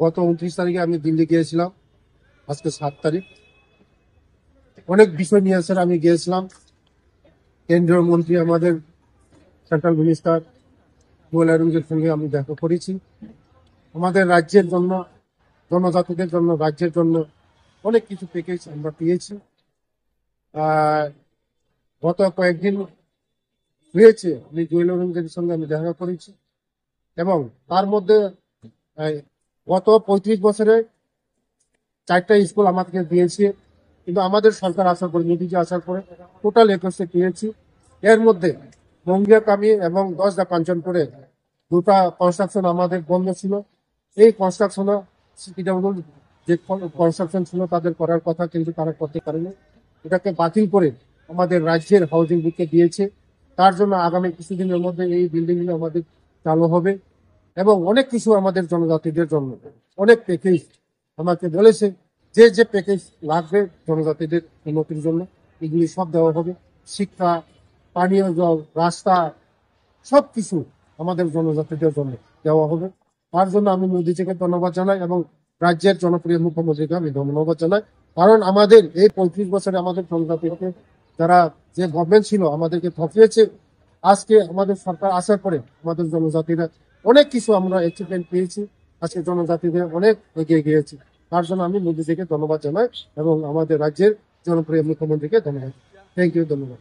গত 29 তারিখে আমি দিল্লি গিয়েছিলাম। আজকে 7 তারিখ। অনেক বিষয় নিয়ে স্যার আমি গিয়েছিলাম। কেন্দ্রীয় মন্ত্রী আমাদের সেন্ট্রাল মিনিস্টার গোয়েলারুঙ্গের সঙ্গে আমি দেখা করেছি। আমাদের রাজ্যের জন্য, জনজাতিদের জন্য, রাজ্যের জন্য অনেক কিছু প্যাকেজ আমরা পেয়েছি। আহ, গত কয়েকদিন হয়েছে আমি গোয়েলারুঙ্গের সঙ্গে আমি দেখা করেছি, এবং তার মধ্যে আহ, গত 35 বছরে 4টা স্কুল আমাদেরকে দিয়েছে, কিন্তু আমাদের সরকার আসার পরে, মোদীজি আসার পরে টোটাল 21 পেয়েছি। এর মধ্যে মঙ্গিয়াকামি এবং 10 কাঞ্চনপুরে দুটা কনস্ট্রাকশন আমাদের বন্ধ ছিল। এই কনস্ট্রাকশন সিপিডব্লিউর যে কনস্ট্রাকশন ছিল তাদের করার কথা, কিন্তু তারা করতে পারেনি। এটাকে বাতিল করে আমাদের রাজ্যের হাউজিং বুকে দিয়েছে। তার জন্য আগামী কিছুদিনের মধ্যে এই বিল্ডিংগুলো আমাদের চালু হবে, এবং অনেক কিছু আমাদের জনজাতিদের জন্য অনেক প্যাকেজ আমাকে বলেছে। যে যে প্যাকেজ লাগবে জনজাতিদের উন্নতির জন্য, এগুলি সব দেওয়া হবে। শিক্ষা, পানীয় জল, রাস্তা, সবকিছু আমাদের জনজাতিদের জন্য দেওয়া হবে। তার জন্য আমি মোদীজিকে ধন্যবাদ জানাই, এবং রাজ্যের জনপ্রিয় মুখ্যমন্ত্রীকে আমি ধন্যবাদ জানাই। কারণ আমাদের এই 35 বছরে আমাদের জনজাতিকে যারা, যে গভর্নমেন্ট ছিল আমাদেরকে ঠকিয়েছে, আজকে আমাদের সরকার আসার পরে আমাদের জনজাতিরা অনেক কিছু আমরা অ্যাচিভমেন্ট পেয়েছি। আজকে জনজাতিদের অনেক এগিয়ে গিয়েছি। তার জন্য আমি মোদীজিকে ধন্যবাদ জানাই এবং আমাদের রাজ্যের জনপ্রিয় মুখ্যমন্ত্রীকে ধন্যবাদ। থ্যাংক ইউ, ধন্যবাদ।